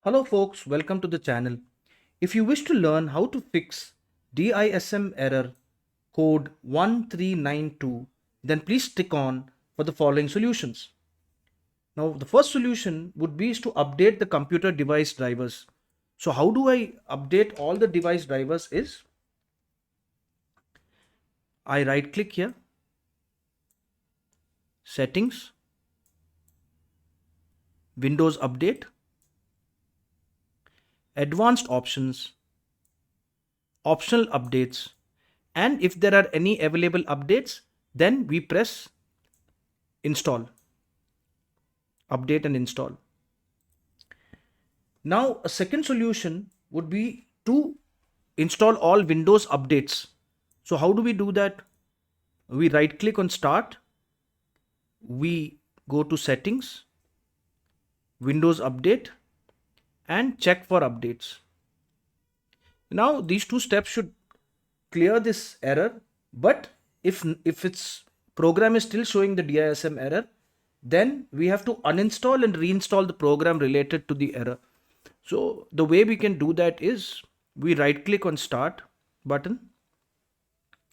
Hello folks, welcome to the channel. If you wish to learn how to fix DISM error code 1392, then please stick on for the following solutions. Now the first solution would be is to update the computer device drivers. So how do I update all the device drivers is I right click here, settings, Windows Update, advanced options, optional updates, and if there are any available updates, then we press install, update and install. Now a second solution would be to install all Windows updates. So how do we do that? We right click on start, we go to settings, Windows update, and check for updates. Now these two steps should clear this error, but if its program is still showing the DISM error, then we have to uninstall and reinstall the program related to the error. So the way we can do that is we right click on start button,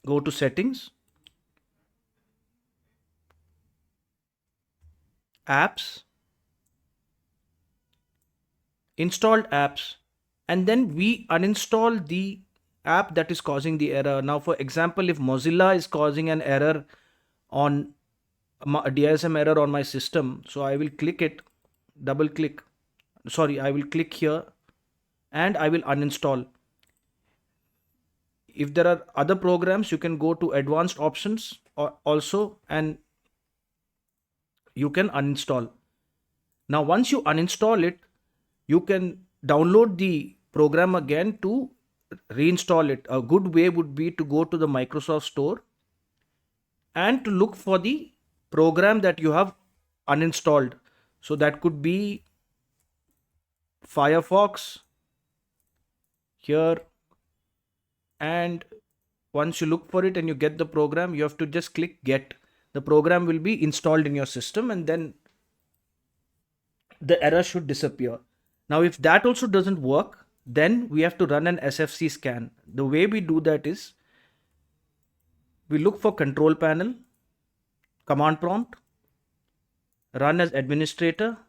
go to settings, apps, installed apps, and then we uninstall the app that is causing the error. Now for example, if Mozilla is causing an error on a DISM error on my system, so I will click it, double click, I will click here and I will uninstall. If there are other programs, you can go to advanced options also and you can uninstall. Now once you uninstall it, you can download the program again to reinstall it. A good way would be to go to the Microsoft Store and to look for the program that you have uninstalled. So that could be Firefox here, and once you look for it and you get the program, you have to just click get. The program will be installed in your system and then the error should disappear. Now if that also doesn't work, then we have to run an SFC scan. The way we do that is we look for control panel, command prompt, run as administrator,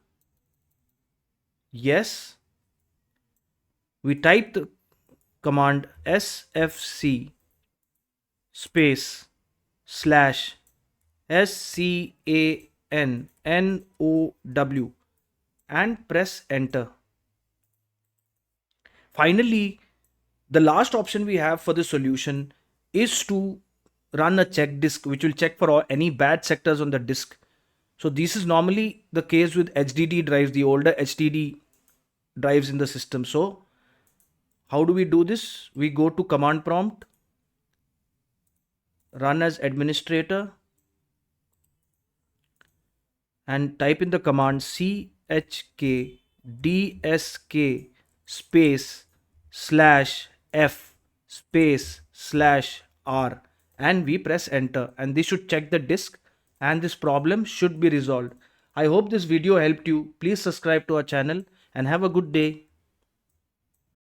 yes. We type the command sfc space slash SCANNOW and press enter. Finally, the last option we have for the solution is to run a check disk, which will check for any bad sectors on the disk. So this is normally the case with HDD drives, the older HDD drives in the system. So how do we do this? We go to command prompt, run as administrator, and type in the command chkdsk space slash f space slash r, and we press enter, and this should check the disk and this problem should be resolved. I hope this video helped you. Please subscribe to our channel and have a good day.